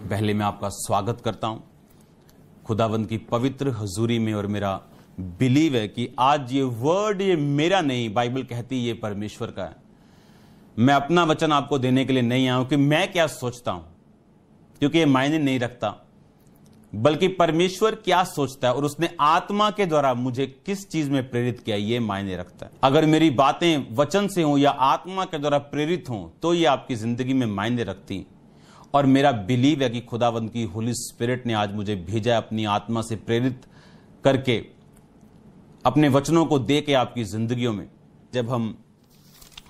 पहले मैं आपका स्वागत करता हूं खुदावंद की पवित्र हजूरी में। और मेरा बिलीव है कि आज ये वर्ड ये मेरा नहीं, बाइबल कहती ये परमेश्वर का है। मैं अपना वचन आपको देने के लिए नहीं आया हूं कि मैं क्या सोचता हूं, क्योंकि ये मायने नहीं रखता, बल्कि परमेश्वर क्या सोचता है और उसने आत्मा के द्वारा मुझे किस चीज में प्रेरित किया ये मायने रखता है। अगर मेरी बातें वचन से हों या आत्मा के द्वारा प्रेरित हों तो ये आपकी जिंदगी में मायने रखती। और मेरा बिलीव है कि खुदावंद की होली स्पिरिट ने आज मुझे भेजा अपनी आत्मा से प्रेरित करके अपने वचनों को दे के आपकी जिंदगियों में। जब हम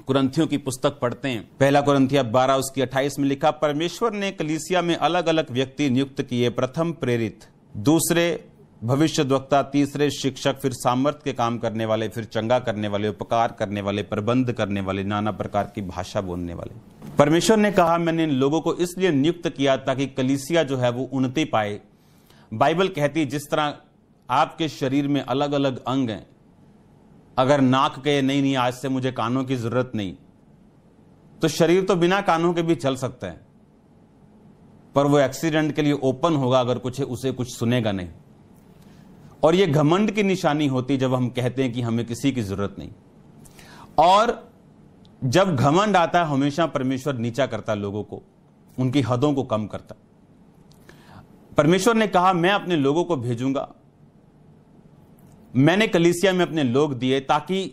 कुरिन्थियों की पुस्तक पढ़ते हैं, पहला कुरिन्थिया 12 उसकी 28 में लिखा, परमेश्वर ने कलीसिया में अलग अलग व्यक्ति नियुक्त किए, प्रथम प्रेरित, दूसरे भविष्यद्वक्ता, तीसरे शिक्षक, फिर सामर्थ के काम करने वाले, फिर चंगा करने वाले, उपकार करने वाले, प्रबंध करने वाले, नाना प्रकार की भाषा बोलने वाले। परमेश्वर ने कहा मैंने इन लोगों को इसलिए नियुक्त किया ताकि कलीसिया जो है वो उन्नति पाए। बाइबल कहती जिस तरह आपके शरीर में अलग अलग अंग हैं, अगर नाक के नहीं आज से मुझे कानों की जरूरत नहीं, तो शरीर तो बिना कानों के भी चल सकता है, पर वो एक्सीडेंट के लिए ओपन होगा अगर उसे कुछ सुनेगा नहीं। और ये घमंड की निशानी होती जब हम कहते हैं कि हमें किसी की जरूरत नहीं। और जब घमंड आता है हमेशा परमेश्वर नीचा करता लोगों को, उनकी हदों को कम करता। परमेश्वर ने कहा मैं अपने लोगों को भेजूंगा, मैंने कलीसिया में अपने लोग दिए ताकि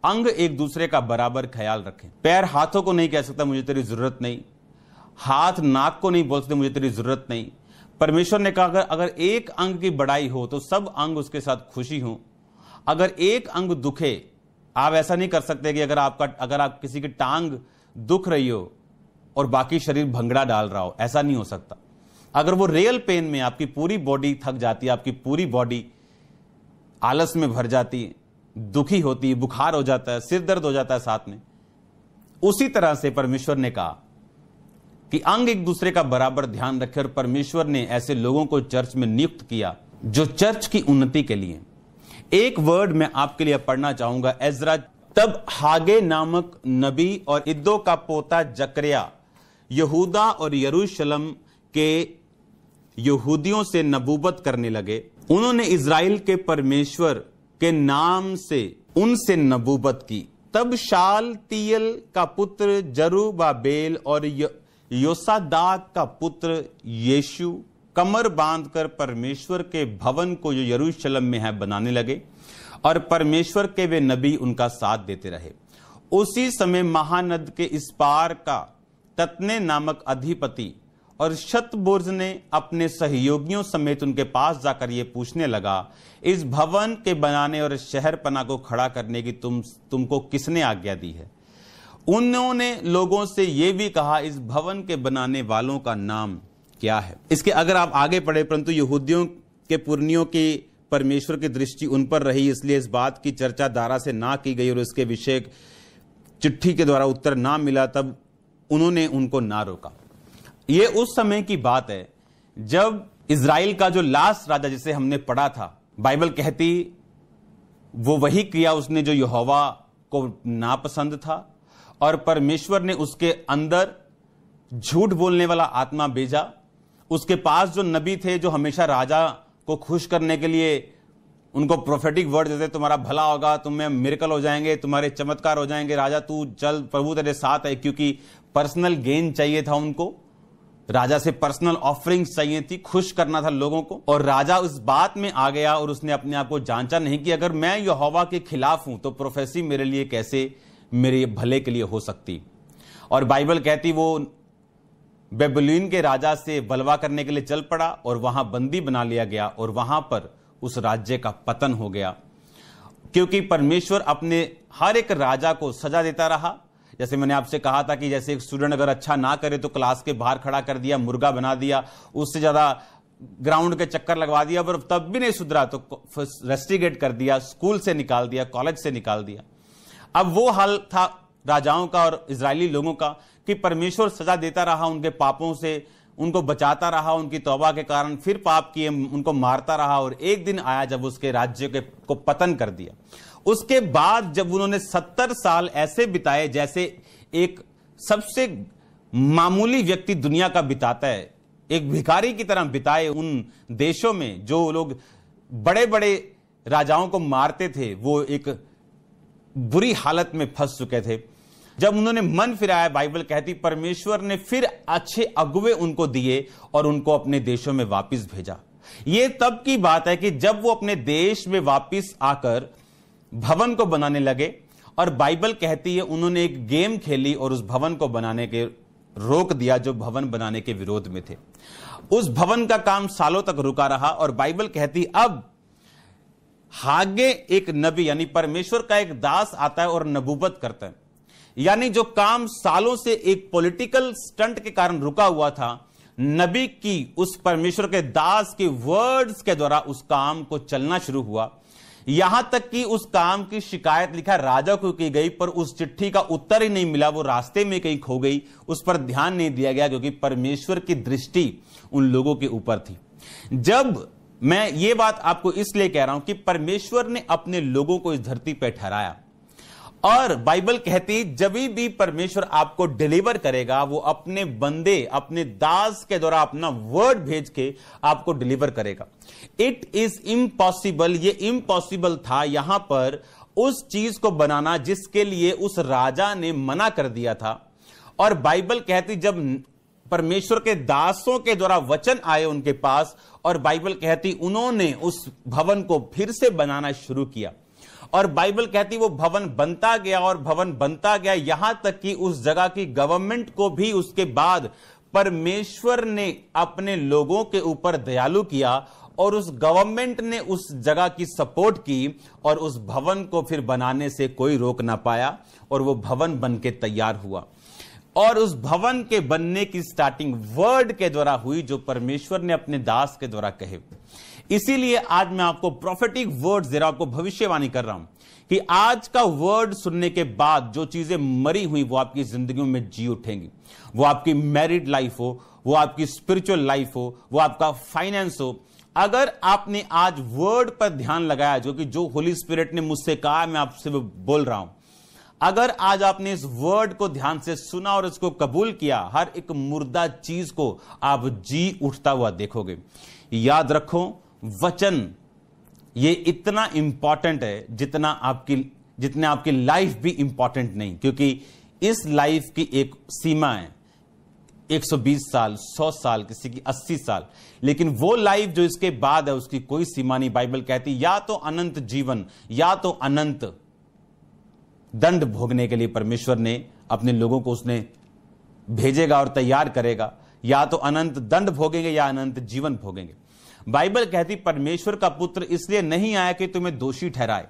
अंग एक दूसरे का बराबर ख्याल रखें। पैर हाथों को नहीं कह सकता मुझे तेरी जरूरत नहीं, हाथ नाक को नहीं बोल सकते मुझे तेरी जरूरत नहीं। परमेश्वर ने कहा अगर एक अंग की बड़ाई हो तो सब अंग उसके साथ खुशी हो। अगर एक अंग दुखे, आप ऐसा नहीं कर सकते कि अगर आप किसी की टांग दुख रही हो और बाकी शरीर भंगड़ा डाल रहा हो, ऐसा नहीं हो सकता। अगर वो रियल पेन में आपकी पूरी बॉडी थक जाती है, आपकी पूरी बॉडी आलस में भर जाती है, दुखी होती है, बुखार हो जाता है, सिर दर्द हो जाता है साथ में, उसी तरह से परमेश्वर ने कहा कि अंग एक दूसरे का बराबर ध्यान रखे। और परमेश्वर ने ऐसे लोगों को चर्च में नियुक्त किया जो चर्च की उन्नति के लिए। एक वर्ड मैं आपके लिए पढ़ना चाहूंगा, एजरा। तब हागे नामक नबी और इद्दो का पोता जकरिया यहूदा और यरूशलेम के यहूदियों से नबूवत करने लगे। उन्होंने इज़राइल के परमेश्वर के नाम से उनसे नबूवत की। तब शालतियल का पुत्र जरुब्बाबेल और योसादाक का पुत्र यीशु कमर बांधकर परमेश्वर के भवन को जो यरूशलेम में है बनाने लगे, और परमेश्वर के वे नबी उनका साथ देते रहे। उसी समय महानद के इस पार का तत्ने नामक अधिपति और शतबुर्ज ने अपने सहयोगियों समेत उनके पास जाकर ये पूछने लगा, इस भवन के बनाने और शहरपना को खड़ा करने की तुमको किसने आज्ञा दी है? उन्होंने लोगों से यह भी कहा, इस भवन के बनाने वालों का नाम क्या है? इसके अगर आप आगे पढ़े, परंतु यहूदियों के पुरनियों की परमेश्वर की दृष्टि उन पर रही, इसलिए इस बात की चर्चा दारा से ना की गई और इसके विषय चिट्ठी के द्वारा उत्तर ना मिला। तब उन्होंने उनको ना रोका। ये उस समय की बात है जब इज़राइल का जो लास्ट राजा जिसे हमने पढ़ा था, बाइबल कहती वो वही किया उसने जो यहोवा को नापसंद था, और परमेश्वर ने उसके अंदर झूठ बोलने वाला आत्मा भेजा। उसके पास जो नबी थे जो हमेशा राजा को खुश करने के लिए उनको प्रोफेटिक वर्ड देते, तुम्हारा भला होगा, तुम्हें मिरेकल हो जाएंगे, तुम्हारे चमत्कार हो जाएंगे, राजा तू चल, प्रभु तेरे साथ है। क्योंकि पर्सनल गेन चाहिए था उनको, राजा से पर्सनल ऑफरिंग्स चाहिए थी, खुश करना था लोगों को। और राजा उस बात में आ गया और उसने अपने आप को जांचा नहीं कि अगर मैं यहोवा के खिलाफ हूं तो प्रोफेसी मेरे लिए कैसे मेरे भले के लिए हो सकती। और बाइबल कहती वो बेबीलोन के राजा से बलवा करने के लिए चल पड़ा और वहां बंदी बना लिया गया, और वहां पर उस राज्य का पतन हो गया। क्योंकि परमेश्वर अपने हर एक राजा को सजा देता रहा। जैसे मैंने आपसे कहा था कि जैसे एक स्टूडेंट अगर अच्छा ना करे तो क्लास के बाहर खड़ा कर दिया, मुर्गा बना दिया, उससे ज्यादा ग्राउंड के चक्कर लगवा दिया, पर तब भी नहीं सुधरा तो रेस्टिगेट कर दिया, स्कूल से निकाल दिया, कॉलेज से निकाल दिया। अब वो हाल था राजाओं का और इजरायली लोगों का कि परमेश्वर सजा देता रहा उनके पापों से, उनको बचाता रहा, उनकी तौबा के कारण फिर पाप किए, उनको मारता रहा, और एक दिन आया जब उसके राज्य को पतन कर दिया। उसके बाद जब उन्होंने 70 साल ऐसे बिताए जैसे एक सबसे मामूली व्यक्ति दुनिया का बिताता है, एक भिखारी की तरह बिताए उन देशों में जो लोग बड़े बड़े राजाओं को मारते थे, वो एक बुरी हालत में फंस चुके थे। जब उन्होंने मन फिराया, बाइबल कहती परमेश्वर ने फिर अच्छे अगुवे उनको दिए और उनको अपने देशों में वापस भेजा। यह तब की बात है कि जब वो अपने देश में वापस आकर भवन को बनाने लगे, और बाइबल कहती है उन्होंने एक गेम खेली और उस भवन को बनाने के रोक दिया जो भवन बनाने के विरोध में थे। उस भवन का काम सालों तक रुका रहा, और बाइबल कहती अब हागे एक नबी यानी परमेश्वर का एक दास आता है और नबूवत करता है। यानी जो काम सालों से एक पॉलिटिकल स्टंट के कारण रुका हुआ था, नबी की उस परमेश्वर के दास के वर्ड्स के द्वारा उस काम को चलना शुरू हुआ। यहां तक कि उस काम की शिकायत लिखा राजा को की गई, पर उस चिट्ठी का उत्तर ही नहीं मिला, वो रास्ते में कहीं खो गई, उस पर ध्यान नहीं दिया गया, क्योंकि परमेश्वर की दृष्टि उन लोगों के ऊपर थी। जब मैं ये बात आपको इसलिए कह रहा हूं कि परमेश्वर ने अपने लोगों को इस धरती पर ठहराया, और बाइबल कहती जब भी परमेश्वर आपको डिलीवर करेगा, वो अपने बंदे, अपने दास के द्वारा अपना वर्ड भेज के आपको डिलीवर करेगा। इट इज इम्पॉसिबल, ये इम्पॉसिबल था यहां पर उस चीज को बनाना जिसके लिए उस राजा ने मना कर दिया था। और बाइबल कहती जब परमेश्वर के दासों के द्वारा वचन आए उनके पास, और बाइबल कहती उन्होंने उस भवन को फिर से बनाना शुरू किया, और बाइबल कहती वो भवन बनता गया और भवन बनता गया, यहां तक कि उस जगह की गवर्नमेंट को भी उसके बाद परमेश्वर ने अपने लोगों के ऊपर दयालु किया, और उस गवर्नमेंट ने उस जगह की सपोर्ट की, और उस भवन को फिर बनाने से कोई रोक ना पाया, और वो भवन बन के तैयार हुआ। और उस भवन के बनने की स्टार्टिंग वर्ड के द्वारा हुई, जो परमेश्वर ने अपने दास के द्वारा कहे। इसीलिए आज मैं आपको प्रोफेटिक वर्ड्स दे रहा हूं, आपको भविष्यवाणी कर रहा हूं कि आज का वर्ड सुनने के बाद जो चीजें मरी हुई वो आपकी जिंदगियों में जी उठेंगी। वो आपकी मैरिड लाइफ हो, वो आपकी स्पिरिचुअल लाइफ हो, वो आपका फाइनेंस हो। अगर आपने आज वर्ड पर ध्यान लगाया, जो होली स्पिरिट ने मुझसे कहा, मैं आपसे बोल रहा हूं, अगर आज आपने इस वर्ड को ध्यान से सुना और इसको कबूल किया, हर एक मुर्दा चीज को आप जी उठता हुआ देखोगे। याद रखो, वचन ये इतना इंपॉर्टेंट है जितना आपकी लाइफ भी इंपॉर्टेंट नहीं, क्योंकि इस लाइफ की एक सीमा है, 120 साल, 100 साल, किसी की 80 साल, लेकिन वो लाइफ जो इसके बाद है उसकी कोई सीमा नहीं। बाइबल कहती या तो अनंत जीवन या तो अनंत दंड भोगने के लिए परमेश्वर ने अपने लोगों को उसने भेजेगा और तैयार करेगा। या तो अनंत दंड भोगेंगे या अनंत जीवन भोगेंगे। बाइबल कहती परमेश्वर का पुत्र इसलिए नहीं आया कि तुम्हें दोषी ठहराए,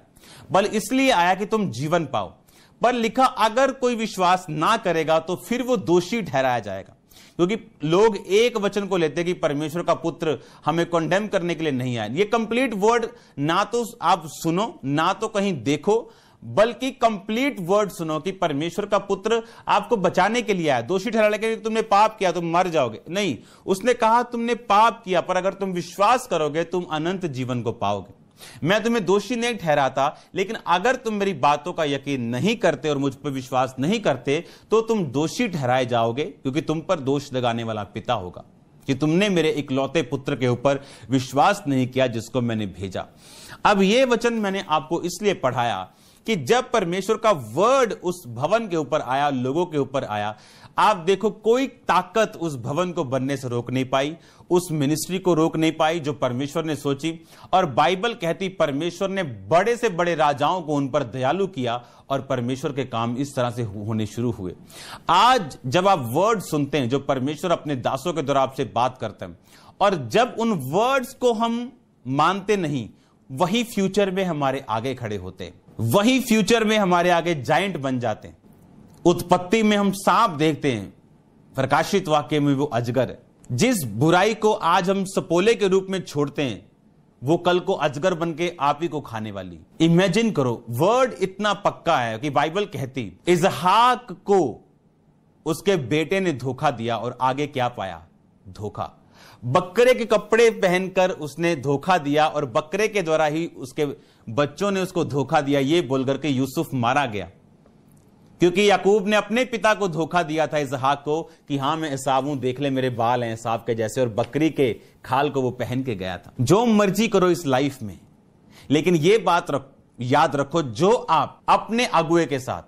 बल्कि इसलिए आया कि तुम जीवन पाओ। पर लिखा अगर कोई विश्वास ना करेगा तो फिर वो दोषी ठहराया जाएगा, क्योंकि लोग एक वचन को लेते हैं कि परमेश्वर का पुत्र हमें कंडेम करने के लिए नहीं आया। ये कंप्लीट वर्ड ना तो आप सुनो ना तो कहीं देखो, बल्कि कंप्लीट वर्ड सुनो कि परमेश्वर का पुत्र आपको बचाने के लिए आया। दोषी ठहराने के लिए तुमने पाप किया तुम मर जाओगे नहीं, उसने कहा तुमने पाप किया पर अगर तुम विश्वास करोगे तुम अनंत जीवन को पाओगे। मैं तुम्हें दोषी नहीं ठहराता, लेकिन अगर तुम मेरी बातों का यकीन नहीं करते और मुझ पर विश्वास नहीं करते तो तुम दोषी ठहराए जाओगे, क्योंकि तुम पर दोष लगाने वाला पिता होगा कि तुमने मेरे इकलौते पुत्र के ऊपर विश्वास नहीं किया जिसको मैंने भेजा। अब यह वचन मैंने आपको इसलिए पढ़ाया कि जब परमेश्वर का वर्ड उस भवन के ऊपर आया, लोगों के ऊपर आया, आप देखो कोई ताकत उस भवन को बनने से रोक नहीं पाई, उस मिनिस्ट्री को रोक नहीं पाई जो परमेश्वर ने सोची। और बाइबल कहती परमेश्वर ने बड़े से बड़े राजाओं को उन पर दयालु किया और परमेश्वर के काम इस तरह से होने शुरू हुए। आज जब आप वर्ड सुनते हैं जो परमेश्वर अपने दासों के द्वारा आपसे बात करते हैं, और जब उन वर्ड्स को हम मानते नहीं, वही फ्यूचर में हमारे आगे खड़े होते हैं, वही फ्यूचर में हमारे आगे जायंट बन जाते हैं। उत्पत्ति में हम सांप देखते हैं, प्रकाशित वाक्य में वो अजगर है। जिस बुराई को आज हम सपोले के रूप में छोड़ते हैं वो कल को अजगर बन के आप ही को खाने वाली। इमेजिन करो, वर्ड इतना पक्का है कि बाइबल कहती इसहाक को उसके बेटे ने धोखा दिया और आगे क्या पाया? धोखा। बकरे के कपड़े पहनकर उसने धोखा दिया और बकरे के द्वारा ही उसके बच्चों ने उसको धोखा दिया, ये बोलकर के यूसुफ मारा गया। क्योंकि याकूब ने अपने पिता को धोखा दिया था इसहाक को कि हां मैं एसाव हूं, देख ले मेरे बाल हैं एसाव के जैसे, और बकरी के खाल को वो पहन के गया था। जो मर्जी करो इस लाइफ में, लेकिन ये बात याद रखो, जो आप अपने अगुए के साथ,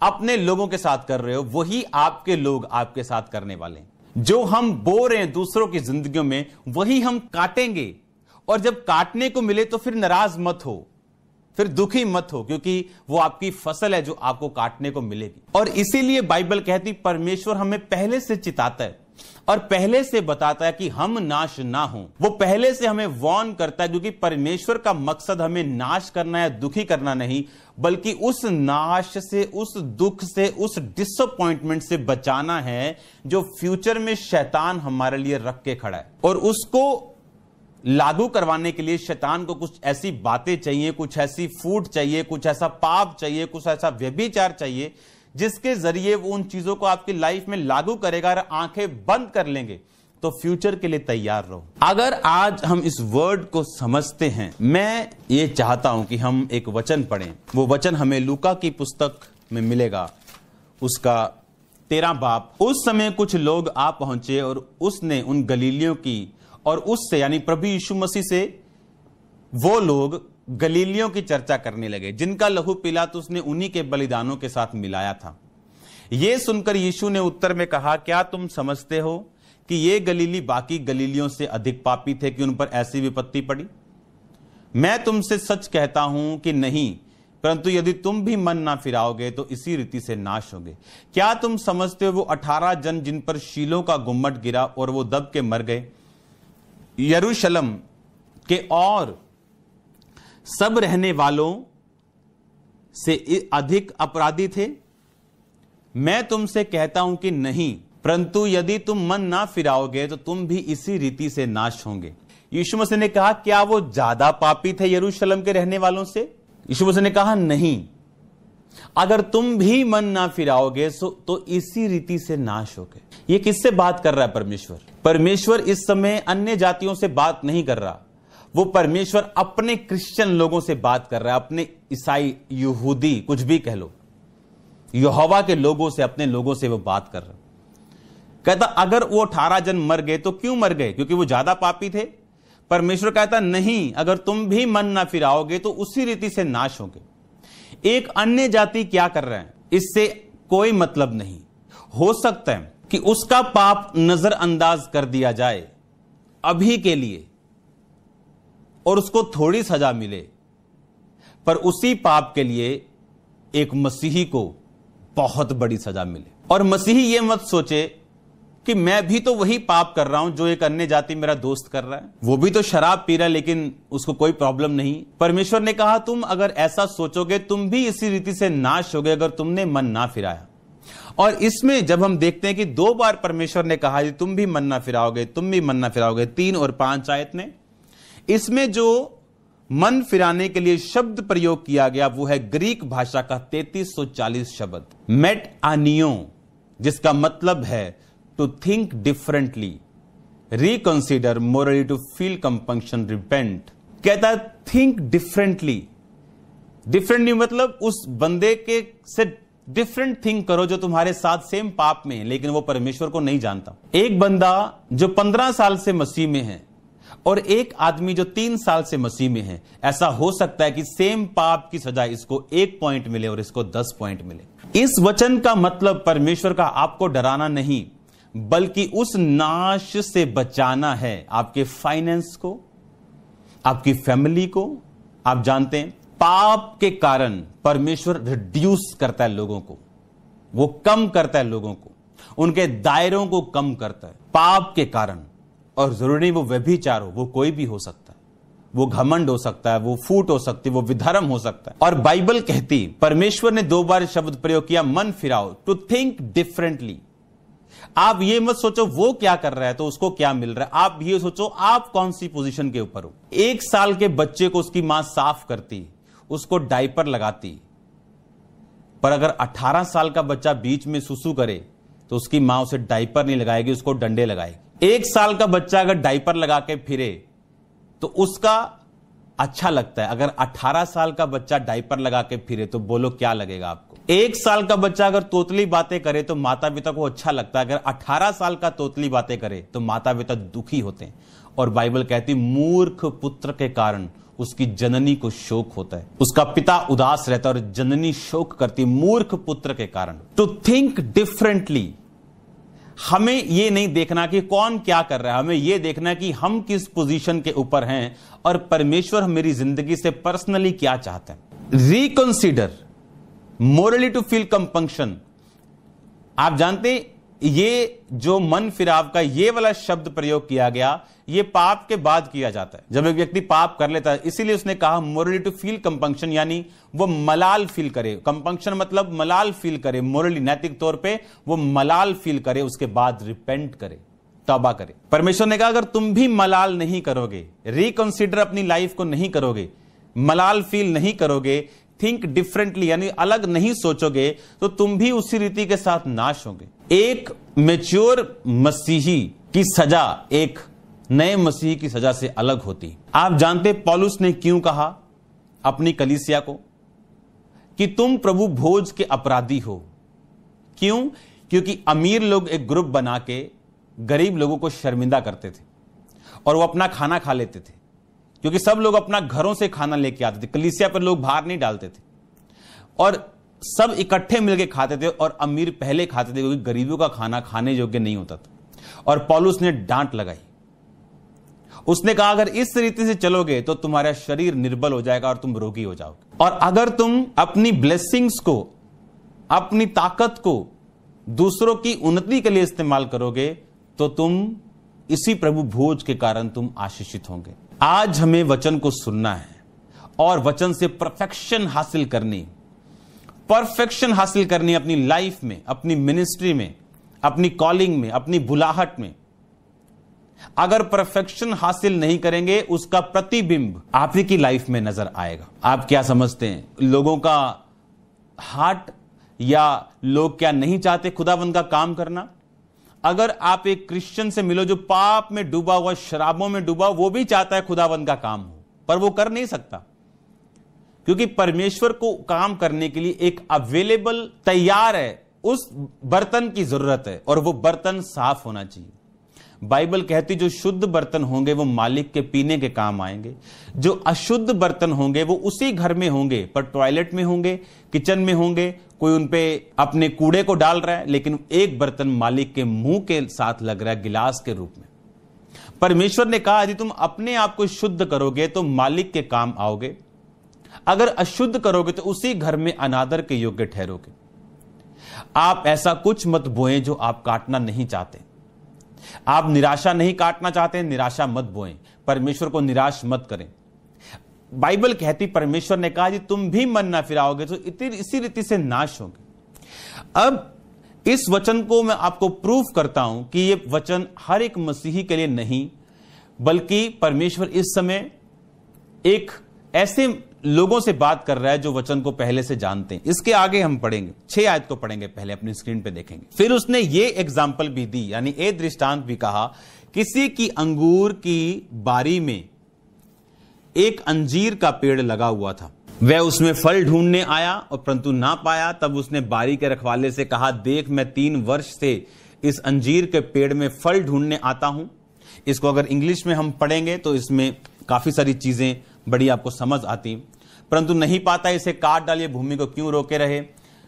अपने लोगों के साथ कर रहे हो, वही आपके लोग आपके साथ करने वाले हैं। जो हम बो रहे हैं दूसरों की जिंदगियों में, वही हम काटेंगे। और जब काटने को मिले तो फिर नाराज मत हो, फिर दुखी मत हो, क्योंकि वो आपकी फसल है जो आपको काटने को मिलेगी। और इसीलिए बाइबल कहती परमेश्वर हमें पहले से चिताता है और पहले से बताता है कि हम नाश ना हो। वो पहले से हमें वार्न करता है, क्योंकि परमेश्वर का मकसद हमें नाश करना है, दुखी करना नहीं, बल्कि उस नाश से, उस दुख से, उस डिसअपॉइंटमेंट से बचाना है जो फ्यूचर में शैतान हमारे लिए रख के खड़ा है। और उसको लागू करवाने के लिए शैतान को कुछ ऐसी बातें चाहिए, कुछ ऐसी फूड चाहिए, कुछ ऐसा पाप चाहिए, कुछ ऐसा व्यभिचार चाहिए, जिसके जरिए वो उन चीजों को आपकी लाइफ में लागू करेगा। और आंखें बंद कर लेंगे तो फ्यूचर के लिए तैयार रहो। अगर आज हम इस वर्ड को समझते हैं, मैं ये चाहता हूं कि हम एक वचन पढ़ें। वो वचन हमें लूका की पुस्तक में मिलेगा, उसका 13 बाब। उस समय कुछ लोग आ पहुंचे और उसने उन गलीलियों की, और उससे यानी प्रभु यीशु मसीह से वो लोग गलीलियों की चर्चा करने लगे जिनका लहू पिलातुस ने उन्हीं के बलिदानों के साथ मिलाया था। यह सुनकर यीशु ने उत्तर में कहा, क्या तुम समझते हो कि ये गलीली बाकी गलीलियों से अधिक पापी थे कि उन पर ऐसी विपत्ति पड़ी? मैं तुमसे सच कहता हूं कि नहीं, परंतु यदि तुम भी मन ना फिराओगे तो इसी रीति से नाश होगे। क्या तुम समझते हो वो 18 जन जिन पर शीलों का गुम्मट गिरा और वो दब के मर गए, यरूशलेम के और सब रहने वालों से अधिक अपराधी थे? मैं तुमसे कहता हूं कि नहीं, परंतु यदि तुम मन ना फिराओगे तो तुम भी इसी रीति से नाश होंगे। यीशु मसीह ने कहा, क्या वो ज्यादा पापी थे यरूशलेम के रहने वालों से? यीशु मसीह ने कहा, नहीं, अगर तुम भी मन ना फिराओगे तो इसी रीति से नाश होगे। ये किससे बात कर रहा है? परमेश्वर। परमेश्वर इस समय अन्य जातियों से बात नहीं कर रहा, वो परमेश्वर अपने क्रिश्चियन लोगों से बात कर रहा है, अपने ईसाई, यहूदी, कुछ भी कह लो, यहोवा के लोगों से, अपने लोगों से वो बात कर रहा है। कहता अगर वो 18 जन मर गए तो क्यों मर गए? क्योंकि वो ज्यादा पापी थे? परमेश्वर कहता नहीं, अगर तुम भी मन ना फिराओगे तो उसी रीति से नाश होगे। एक अन्य जाति क्या कर रहे हैं, इससे कोई मतलब नहीं। हो सकता है कि उसका पाप नजरअंदाज कर दिया जाए अभी के लिए और उसको थोड़ी सजा मिले, पर उसी पाप के लिए एक मसीही को बहुत बड़ी सजा मिले। और मसीही यह मत सोचे कि मैं भी तो वही पाप कर रहा हूं जो एक अन्य जाति मेरा दोस्त कर रहा है, वो भी तो शराब पी रहा है लेकिन उसको कोई प्रॉब्लम नहीं। परमेश्वर ने कहा तुम अगर ऐसा सोचोगे तुम भी इसी रीति से नाश होगे अगर तुमने मन ना फिराया। और इसमें जब हम देखते हैं कि 2 बार परमेश्वर ने कहा तुम भी मन ना फिराओगे, तुम भी मन ना फिराओगे, 3 और 5 आयत में, इसमें जो मन फिराने के लिए शब्द प्रयोग किया गया वो है ग्रीक भाषा का 3340 शब्द मेट आनियो, जिसका मतलब है to think differently, reconsider, morally, to feel compunction, repent. कहता है थिंक डिफरेंटली। डिफरेंटली मतलब उस बंदे के से डिफरेंट थिंक करो जो तुम्हारे साथ सेम पाप में है लेकिन वो परमेश्वर को नहीं जानता। एक बंदा जो 15 साल से मसीह में है और एक आदमी जो 3 साल से मसीह में है, ऐसा हो सकता है कि सेम पाप की सजा इसको 1 पॉइंट मिले और इसको 10 पॉइंट मिले। इस वचन का मतलब परमेश्वर का आपको डराना नहीं बल्कि उस नाश से बचाना है, आपके फाइनेंस को, आपकी फैमिली को। आप जानते हैं पाप के कारण परमेश्वर रिड्यूस करता है लोगों को, वो कम करता है लोगों को, उनके दायरों को कम करता है पाप के कारण। और जरूरी वो व्यभिचार हो, वो कोई भी हो सकता है, वो घमंड हो सकता है, वो फूट हो सकती है, वो विधर्म हो सकता है। और बाइबल कहती, परमेश्वर ने 2 बार शब्द प्रयोग किया मन फिराओ, टू थिंक डिफरेंटली। आप ये मत सोचो वो क्या कर रहा है तो उसको क्या मिल रहा है, आप ये सोचो आप कौन सी पोजीशन के ऊपर हो। 1 साल के बच्चे को उसकी मां साफ करती, उसको डायपर लगाती, पर अगर 18 साल का बच्चा बीच में सुसु करे तो उसकी मां उसे डायपर नहीं लगाएगी, उसको डंडे लगाएगी। 1 साल का बच्चा अगर डायपर लगा के फिरे तो उसका अच्छा लगता है। अगर 18 साल का बच्चा डायपर लगा के फिरे तो बोलो क्या लगेगा आपको। 1 साल का बच्चा अगर तोतली बातें करे तो माता पिता को अच्छा लगता है। अगर 18 साल का तोतली बातें करे तो माता पिता दुखी होते हैं। और बाइबल कहती मूर्ख पुत्र के कारण उसकी जननी को शोक होता है, उसका पिता उदास रहता है और जननी शोक करती मूर्ख पुत्र के कारण। टू थिंक डिफरेंटली, हमें यह नहीं देखना कि कौन क्या कर रहा है, हमें यह देखना कि हम किस पोजीशन के ऊपर हैं और परमेश्वर मेरी जिंदगी से पर्सनली क्या चाहते हैं। Reconsider morally to feel compunction. आप जानते ये जो मन फिराव का ये वाला शब्द प्रयोग किया गया, ये पाप के बाद किया जाता है, जब एक व्यक्ति पाप कर लेता है। इसीलिए उसने कहा मोरली टू फील कंपंक्शन, यानी वो मलाल फील करे। कंपंक्शन मतलब मलाल फील करे, मोरली नैतिक तौर पे वो मलाल फील करे, उसके बाद रिपेंट करे, तौबा करे। परमेश्वर ने कहा अगर तुम भी मलाल नहीं करोगे, रिकंसीडर अपनी लाइफ को नहीं करोगे, मलाल फील नहीं करोगे, थिंक डिफरेंटली यानी अलग नहीं सोचोगे, तो तुम भी उसी रीति के साथ नाश होगे। एक मैच्योर मसीही की सजा एक नए मसीही की सजा से अलग होती। आप जानते पौलुस ने क्यों कहा अपनी कलीसिया को कि तुम प्रभु भोज के अपराधी हो? क्यों? क्योंकि अमीर लोग एक ग्रुप बना के गरीब लोगों को शर्मिंदा करते थे और वो अपना खाना खा लेते थे, क्योंकि सब लोग अपना घरों से खाना लेके आते थे। कलीसिया पर लोग बाहर नहीं डालते थे और सब इकट्ठे मिलके खाते थे और अमीर पहले खाते थे, क्योंकि गरीबों का खाना खाने योग्य नहीं होता था। और पौलुस ने डांट लगाई, उसने कहा अगर इस रीति से चलोगे तो तुम्हारा शरीर निर्बल हो जाएगा और तुम रोगी हो जाओगे। और अगर तुम अपनी ब्लेसिंग्स को, अपनी ताकत को दूसरों की उन्नति के लिए इस्तेमाल करोगे तो तुम इसी प्रभु भोज के कारण तुम आशीषित होंगे। आज हमें वचन को सुनना है और वचन से परफेक्शन हासिल करनी, परफेक्शन हासिल करनी अपनी लाइफ में, अपनी मिनिस्ट्री में, अपनी कॉलिंग में, अपनी बुलाहट में। अगर परफेक्शन हासिल नहीं करेंगे उसका प्रतिबिंब आप ही की लाइफ में नजर आएगा। आप क्या समझते हैं, लोगों का हार्ट या लोग क्या नहीं चाहते खुदावंद का काम करना? अगर आप एक क्रिश्चियन से मिलो जो पाप में डूबा हुआ, शराबों में डूबा, वो भी चाहता है खुदावंद का काम हो, पर वो कर नहीं सकता, क्योंकि परमेश्वर को काम करने के लिए एक अवेलेबल तैयार है, उस बर्तन की जरूरत है और वो बर्तन साफ होना चाहिए। बाइबल कहती जो शुद्ध बर्तन होंगे वो मालिक के पीने के काम आएंगे, जो अशुद्ध बर्तन होंगे वो उसी घर में होंगे, पर टॉयलेट में होंगे, किचन में होंगे, कोई उनपे अपने कूड़े को डाल रहा है, लेकिन एक बर्तन मालिक के मुंह के साथ लग रहा है गिलास के रूप में। परमेश्वर ने कहा यदि तुम अपने आप को शुद्ध करोगे तो मालिक के काम आओगे, अगर अशुद्ध करोगे तो उसी घर में अनादर के योग्य ठहरोगे। आप ऐसा कुछ मत बोएं जो आप काटना नहीं चाहते। आप निराशा नहीं काटना चाहते, निराशा मत बोएं। परमेश्वर को निराश मत करें। बाइबल कहती, परमेश्वर ने कहा जी तुम भी मन ना फिराओगे तो इसी रीति से नाश होगे। अब इस वचन को मैं आपको प्रूफ करता हूं कि यह वचन हर एक मसीही के लिए नहीं, बल्कि परमेश्वर इस समय एक ऐसे लोगों से बात कर रहा है जो वचन को पहले से जानते हैं। इसके आगे हम पढ़ेंगे, 6 आयत को पढ़ेंगे, पहले अपनी स्क्रीन पे देखेंगे। फिर उसने ये एग्जाम्पल भी दी, यानी एक दृष्टांत भी कहा, किसी की अंगूर की बारी में एक अंजीर का पेड़ लगा हुआ था। वह उसमें फल ढूंढने आया और परंतु ना पाया। तब उसने बारी के रखवाले से कहा, देख मैं 3 वर्ष से इस अंजीर के पेड़ में फल ढूंढने आता हूं। इसको अगर इंग्लिश में हम पढ़ेंगे तो इसमें काफी सारी चीजें बड़ी आपको समझ आती, परंतु नहीं पाता, इसे काट डालिए, भूमि को क्यों रोके रहे।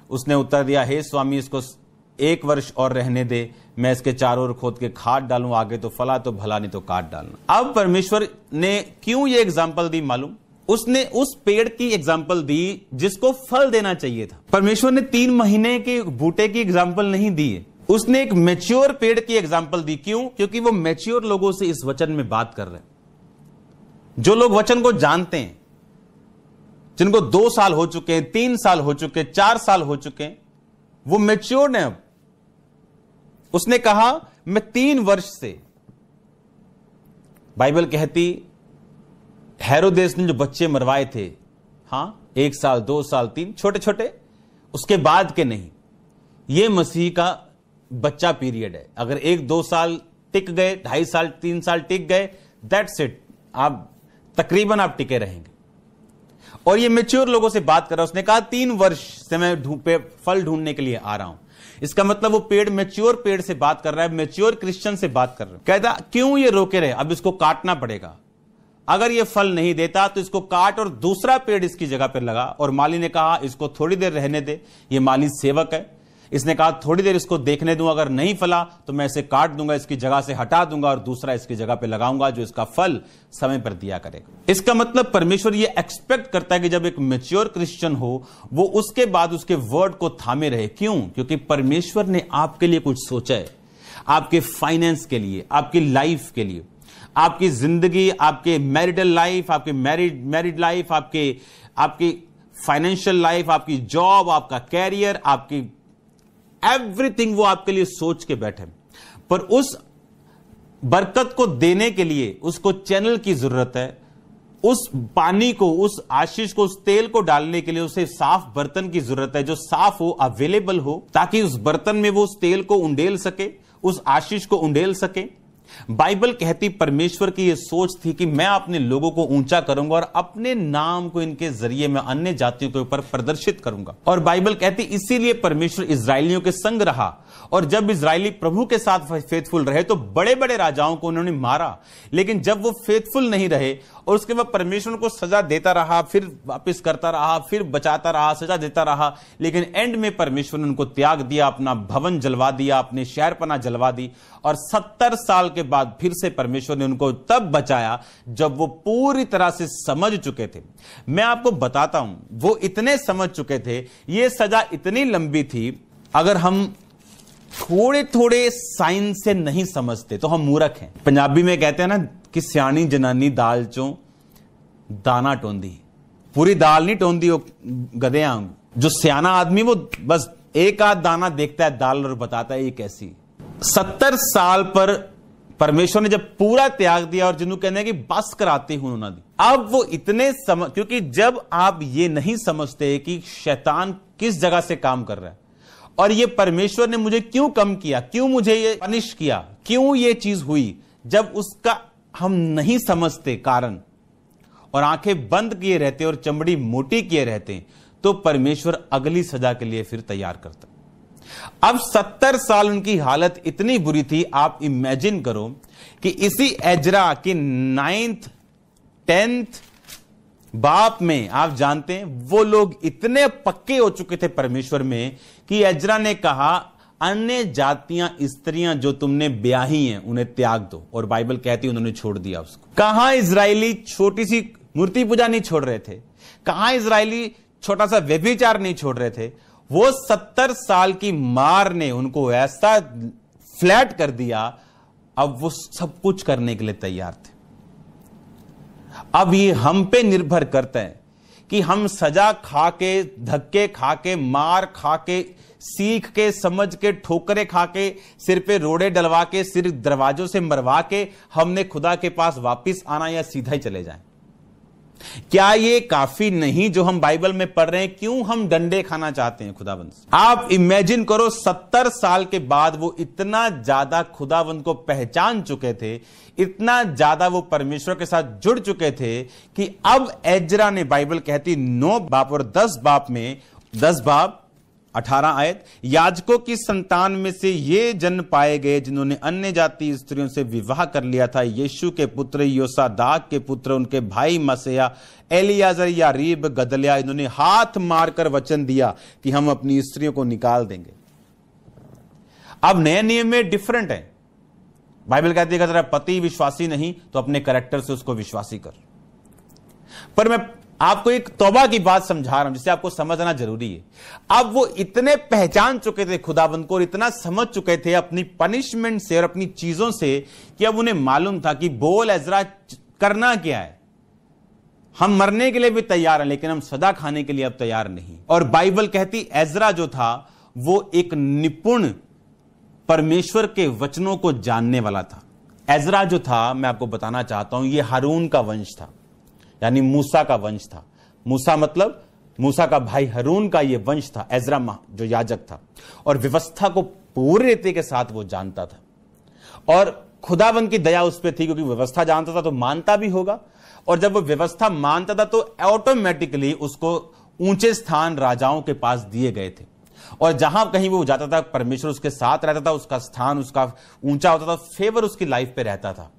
उसने उत्तर दिया, हे स्वामी इसको 1 वर्ष और रहने दे, मैं इसके चारों ओर खोद के खाद डालूं, आगे तो फला तो भला, नहीं तो काट डालना। अब परमेश्वर ने क्यों ये एग्जाम्पल दी मालूम? उसने उस पेड़ की एग्जाम्पल दी जिसको फल देना चाहिए था। परमेश्वर ने 3 महीने के बूटे की एग्जाम्पल नहीं दी है, उसने एक मैच्योर पेड़ की एग्जाम्पल दी। क्यों? क्योंकि वो मैच्योर लोगों से इस वचन में बात कर रहे हैं, जो लोग वचन को जानते हैं, जिनको 2 साल हो चुके हैं, 3 साल हो चुके हैं, 4 साल हो चुके हैं, वो मैच्योर है। अब उसने कहा मैं 3 वर्ष से, बाइबल कहती हेरोदेस ने जो बच्चे मरवाए थे, हां 1 साल 2 साल 3 छोटे छोटे, उसके बाद के नहीं, ये मसीह का बच्चा पीरियड है। अगर 1-2 साल टिक गए, 2.5 साल 3 साल टिक गए, दैट्स इट। आप तकरीबन आप टिके रहेंगे। और ये मैच्योर लोगों से बात कर रहा है, उसने कहा 3 वर्ष से मैं फल ढूंढने के लिए आ रहा हूं। इसका मतलब वो पेड़ मैच्योर पेड़ से बात कर रहा है, मैच्योर क्रिश्चियन से बात कर रहा है। कहता क्यों ये रोके रहे, अब इसको काटना पड़ेगा, अगर ये फल नहीं देता तो इसको काट और दूसरा पेड़ इसकी जगह पर लगा। और माली ने कहा इसको थोड़ी देर रहने दे, ये माली सेवक है, इसने कहा थोड़ी देर इसको देखने दूं, अगर नहीं फला तो मैं इसे काट दूंगा, इसकी जगह से हटा दूंगा और दूसरा इसकी जगह पे लगाऊंगा जो इसका फल समय पर दिया करेगा। इसका मतलब परमेश्वर ये एक्सपेक्ट करता है कि जब एक मैच्योर क्रिश्चियन हो वो उसके बाद उसके वर्ड को थामे रहे। क्यों? क्योंकि परमेश्वर ने आपके लिए कुछ सोचा है, आपके फाइनेंस के लिए, आपकी लाइफ के लिए, आपकी जिंदगी, आपके मैरिटल लाइफ, आपके मैरिड लाइफ, आपकी फाइनेंशियल लाइफ, आपकी जॉब, आपका कैरियर, आपकी एवरीथिंग वो आपके लिए सोच के बैठे। पर उस बरकत को देने के लिए उसको चैनल की जरूरत है, उस पानी को, उस आशीष को, उस तेल को डालने के लिए उसे साफ बर्तन की जरूरत है जो साफ हो, अवेलेबल हो, ताकि उस बर्तन में वो उस तेल को उंडेल सके, उस आशीष को उंडेल सके। बाइबल कहती परमेश्वर की यह सोच थी कि मैं अपने लोगों को ऊंचा करूंगा और अपने नाम को इनके जरिए मैं अन्य जातियों के ऊपर प्रदर्शित करूंगा। और बाइबल कहती इसीलिए परमेश्वर इजरायलियों के संग रहा, और जब इजरायली प्रभु के साथ फेथफुल रहे तो बड़े बड़े राजाओं को उन्होंने मारा। लेकिन जब वो फेथफुल नहीं रहे और उसके बाद परमेश्वर उनको सजा देता रहा, फिर वापस करता रहा, फिर बचाता रहा, सजा देता रहा, लेकिन एंड में परमेश्वर ने उनको त्याग दिया, अपना भवन जलवा दिया, अपने शहरपना जलवा दी। और 70 साल के बाद फिर से परमेश्वर ने उनको तब बचाया जब वो पूरी तरह से समझ चुके थे। मैं आपको बताता हूं, वो इतने समझ चुके थे, ये सजा इतनी लंबी थी, अगर हम थोड़े थोड़े साइंस से नहीं समझते तो हम मूर्ख हैं। पंजाबी में कहते हैं ना कि सियानी जनानी दाल चों दाना टोंदी, पूरी दाल नहीं टोंदी, वो गधे आंग। जो सियाना आदमी वो बस एक आध दाना देखता है दाल और बताता है ये कैसी। 70 साल पर परमेश्वर ने जब पूरा त्याग दिया और जिन्होंने कहने कि बस कराते हूं उन्होंने दी, अब वो इतने क्योंकि जब आप ये नहीं समझते कि शैतान किस जगह से काम कर रहा है और ये परमेश्वर ने मुझे क्यों कम किया, क्यों मुझे ये पनिश किया, क्यों ये चीज हुई, जब उसका हम नहीं समझते कारण और आंखें बंद किए रहते और चमड़ी मोटी किए रहते, तो परमेश्वर अगली सजा के लिए फिर तैयार करता। अब 70 साल उनकी हालत इतनी बुरी थी, आप इमेजिन करो कि इसी एजरा के 9th 10th बाप में आप जानते हैं वो लोग इतने पक्के हो चुके थे परमेश्वर में कि एजरा ने कहा अन्य जातियां स्त्रियां जो तुमने ब्याही हैं उन्हें त्याग दो। और बाइबल कहती है उन्होंने छोड़ दिया उसको। कहां इजरायली छोटी सी मूर्ति पूजा नहीं छोड़ रहे थे, कहां इजरायली छोटा सा व्यभिचार नहीं छोड़ रहे थे। वो 70 साल की मार ने उनको ऐसा फ्लैट कर दिया, अब वो सब कुछ करने के लिए तैयार थे। अब ये हम पे निर्भर करता है कि हम सजा खा के, धक्के खा के, मार खा के, सीख के, समझ के, ठोकरे खा के, सिर पे रोड़े डलवा के, सिर दरवाजों से मरवा के हमने खुदा के पास वापस आना या सीधा ही चले जाएं। क्या ये काफी नहीं जो हम बाइबल में पढ़ रहे हैं? क्यों हम डंडे खाना चाहते हैं खुदावंद से? आप इमेजिन करो 70 साल के बाद वो इतना ज्यादा खुदावंद को पहचान चुके थे, इतना ज्यादा वो परमेश्वर के साथ जुड़ चुके थे कि अब एजरा ने, बाइबल कहती 9 बाप और 10 बाप में, 10 बाप 18 आयत, याजकों की संतान में से ये जन पाए गए जिन्होंने अन्य जाति स्त्रियों से विवाह कर लिया था। यीशु के पुत्र योसादाक के पुत्र, उनके भाई मसेया, एलियाजर, यारीब, गदलिया, इन्होंने हाथ मारकर वचन दिया कि हम अपनी स्त्रियों को निकाल देंगे। अब नए नियम में डिफरेंट है। बाइबल कहती है अगर पति विश्वासी नहीं तो अपने कैरेक्टर से उसको विश्वासी कर। पर मैं आपको एक तौबा की बात समझा रहा हूं जिसे आपको समझना जरूरी है। अब वो इतने पहचान चुके थे खुदाबंद को और इतना समझ चुके थे अपनी पनिशमेंट से और अपनी चीजों से कि अब उन्हें मालूम था कि बोल एजरा करना क्या है। हम मरने के लिए भी तैयार हैं लेकिन हम सदा खाने के लिए अब तैयार नहीं। और बाइबल कहती एजरा जो था वो एक निपुण परमेश्वर के वचनों को जानने वाला था। एजरा जो था, मैं आपको बताना चाहता हूं, ये हारून का वंश था, यानी मूसा का वंश था। मूसा मतलब मूसा का भाई हारून का ये वंश था। एजरा जो याजक था और व्यवस्था को पूरे रीति के साथ वो जानता था और खुदावंद की दया उस पर थी क्योंकि व्यवस्था जानता था तो मानता भी होगा, और जब वो व्यवस्था मानता था तो ऑटोमेटिकली उसको ऊंचे स्थान राजाओं के पास दिए गए थे, और जहां कहीं वो जाता था परमेश्वर उसके साथ रहता था, उसका स्थान उसका ऊंचा होता था, फेवर उसकी लाइफ पे रहता था।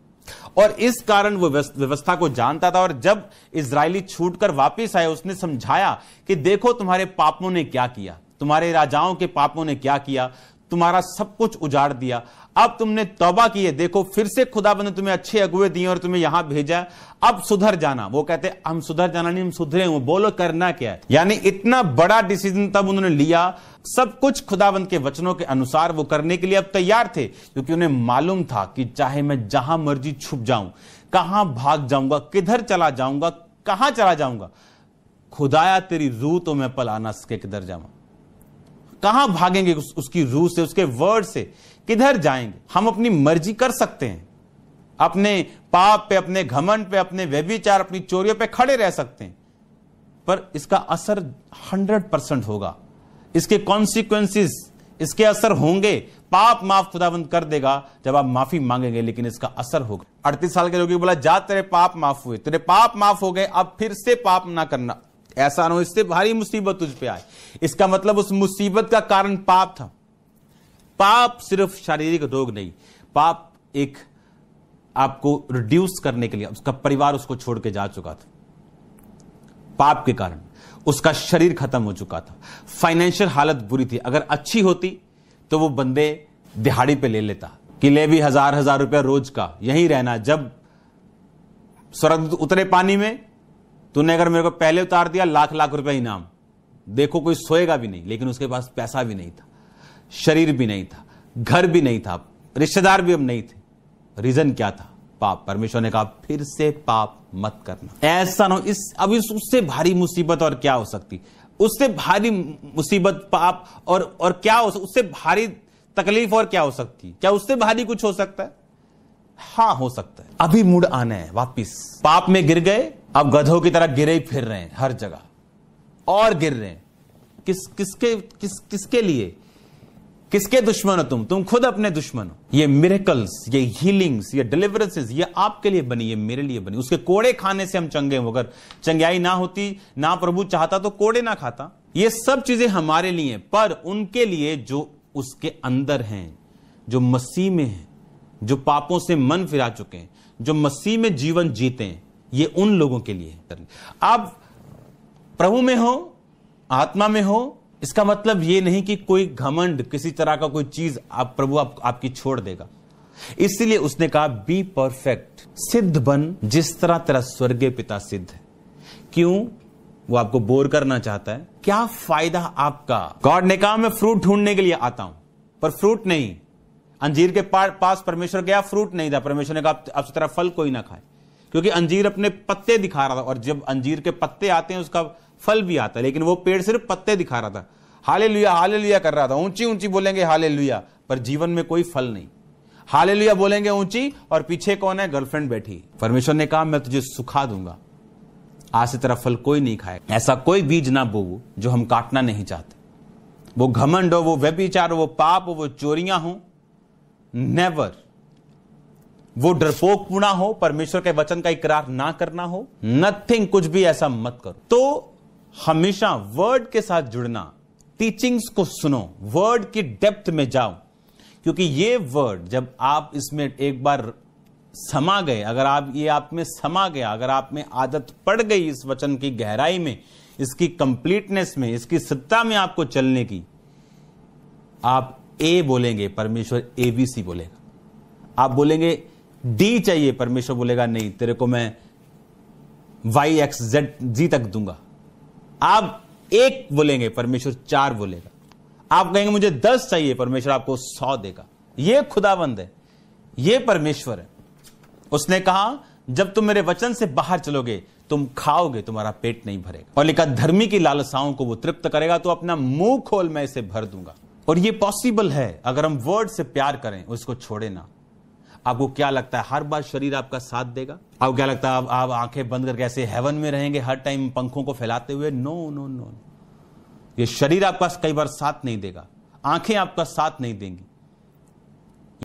और इस कारण वो व्यवस्था को जानता था, और जब इजरायली छूटकर वापस आए उसने समझाया कि देखो तुम्हारे पापों ने क्या किया, तुम्हारे राजाओं के पापों ने क्या किया, तुम्हारा सब कुछ उजाड़ दिया, अब तुमने तौबा की है, देखो फिर से खुदाबंद ने तुम्हें अच्छे अगुए दिए और तुम्हें यहां भेजा, अब सुधर जाना। वो कहते हम सुधर जाना नहीं, हम सुधरे हुए, बोलो करना क्या है। यानी इतना बड़ा डिसीजन तब उन्होंने लिया, सब कुछ खुदाबंद के वचनों के अनुसार वो करने के लिए अब तैयार थे, क्योंकि उन्हें मालूम था कि चाहे मैं जहां मर्जी छुप जाऊं, कहां भाग जाऊंगा, किधर चला जाऊंगा, कहां चला जाऊंगा, खुदाया तेरी रूह तो मैं पला ना सके किधर जाऊं। कहां भागेंगे उसकी रूह से, उसके वर्ड से, किधर जाएंगे। हम अपनी मर्जी कर सकते हैं, अपने पाप पे, अपने घमंड पे, अपने व्यभिचार, अपनी चोरियों पे खड़े रह सकते हैं, पर इसका असर 100% होगा, इसके कॉन्सिक्वेंसेस, इसके असर होंगे। पाप माफ खुदाबंद कर देगा जब आप माफी मांगेंगे, लेकिन इसका असर होगा। 38 साल के लोग बोला जा तेरे पाप माफ हुए, तेरे पाप माफ हो गए, अब फिर से पाप ना करना, ऐसा ना हो इससे भारी मुसीबत तुझ पे आए। इसका मतलब उस मुसीबत का कारण पाप था। पाप सिर्फ शारीरिक रोग नहीं, पाप एक आपको रिड्यूस करने के लिए, उसका परिवार उसको छोड़ के जा चुका था, पाप के कारण उसका शरीर खत्म हो चुका था, फाइनेंशियल हालत बुरी थी। अगर अच्छी होती तो वो बंदे दिहाड़ी पे ले लेता कि ले भी 1000 रुपया रोज का, यहीं रहना, जब स्वर्गदूत उतरे पानी में, तूने अगर मेरे को पहले उतार दिया, लाख रुपया इनाम। देखो कोई सोएगा भी नहीं, लेकिन उसके पास पैसा भी नहीं था, शरीर भी नहीं था, घर भी नहीं था, रिश्तेदार भी अब नहीं थे। रीजन क्या था? पाप। परमेश्वर ने कहा फिर से पाप मत करना, ऐसा ना हो। अब उससे भारी मुसीबत और क्या हो सकती, उससे भारी मुसीबत पाप, और क्या हो, उससे भारी तकलीफ और क्या हो सकती, क्या उससे भारी कुछ हो सकता है? हाँ हो सकता है। अभी मुड़ आना है वापिस। पाप में गिर गए, अब गधों की तरह गिरे ही फिर रहे हैं हर जगह, और गिर रहे हैं। किसके लिए? किसके दुश्मन हो तुम खुद अपने दुश्मन हो। ये मिरेकल्स, ये हीलिंग्स, ये डिलीवरेंसेस, ये आपके लिए बनी, ये मेरे लिए बनी। उसके कोड़े खाने से हम चंगे हो, अगर चंगाई ना होती, ना प्रभु चाहता तो कोड़े ना खाता। ये सब चीजें हमारे लिए, पर उनके लिए जो उसके अंदर हैं, जो मसीह में हैं, जो पापों से मन फिरा चुके हैं, जो मसीह में जीवन जीते हैं, ये उन लोगों के लिए है। आप प्रभु में हो, आत्मा में हो, इसका मतलब यह नहीं कि कोई घमंड, किसी तरह का कोई चीज आप प्रभु आपकी छोड़ देगा। इसलिए उसने कहा बी परफेक्ट, सिद्ध बन जिस तरह तेरा स्वर्गीय पिता सिद्ध है। क्यों? वो आपको बोर करना चाहता है। क्या फायदा आपका? गॉड ने कहा मैं फ्रूट ढूंढने के लिए आता हूं, पर फ्रूट नहीं। अंजीर के पास परमेश्वर गया, फ्रूट नहीं था। परमेश्वर ने कहा अब से तेरा फल कोई ना खाए, क्योंकि अंजीर अपने पत्ते दिखा रहा था, और जब अंजीर के पत्ते आते हैं उसका फल भी आता है, लेकिन वो पेड़ सिर्फ पत्ते दिखा रहा था। हालेलुया हालेलुया कर रहा था, ऊंची ऊंची बोलेंगे हालेलुया, पर जीवन में कोई फल नहीं। हालेलुया बोलेंगे ऊंची, और पीछे कौन है? गर्लफ्रेंड बैठी। परमेश्वर ने कहा मैं तुझे सुखा दूंगा, आज से तेरा फल कोई नहीं खाएगा। ऐसा कोई बीज ना बो जो हम काटना नहीं चाहते। वो घमंड हो, वो व्यभिचार हो, वो पाप हो, वो चोरियां हो, नेवर। वो डरपोकपुना हो, परमेश्वर के वचन का इकरार ना करना हो, नथिंग, कुछ भी ऐसा मत करो। तो हमेशा वर्ड के साथ जुड़ना, टीचिंग्स को सुनो, वर्ड की डेप्थ में जाओ, क्योंकि ये वर्ड जब आप इसमें एक बार समा गए, अगर आप में समा गया, अगर आप में आदत पड़ गई इस वचन की गहराई में, इसकी कंप्लीटनेस में, इसकी सत्ता में आपको चलने की, आप ए बोलेंगे, परमेश्वर ABC बोलेगा। आप बोलेंगे D चाहिए, परमेश्वर बोलेगा नहीं, तेरे को मैं YXZ तक दूंगा। आप 1 बोलेंगे, परमेश्वर 4 बोलेगा। आप कहेंगे मुझे 10 चाहिए, परमेश्वर आपको 100 देगा। यह खुदावंद है, यह परमेश्वर है। उसने कहा जब तुम मेरे वचन से बाहर चलोगे, तुम खाओगे, तुम्हारा पेट नहीं भरेगा। और लिखा धर्मी की लालसाओं को वो तृप्त करेगा, तो अपना मुंह खोल मैं इसे भर दूंगा। और ये पॉसिबल है अगर हम वर्ड से प्यार करें, उसको छोड़े ना। आपको क्या लगता है हर बार शरीर आपका साथ देगा? आपको क्या लगता है आप आंखें बंद करके ऐसे हेवन में रहेंगे हर टाइम पंखों को फैलाते हुए? नो नो नो, ये शरीर आपका कई बार साथ नहीं देगा, आंखें आपका साथ नहीं देंगी,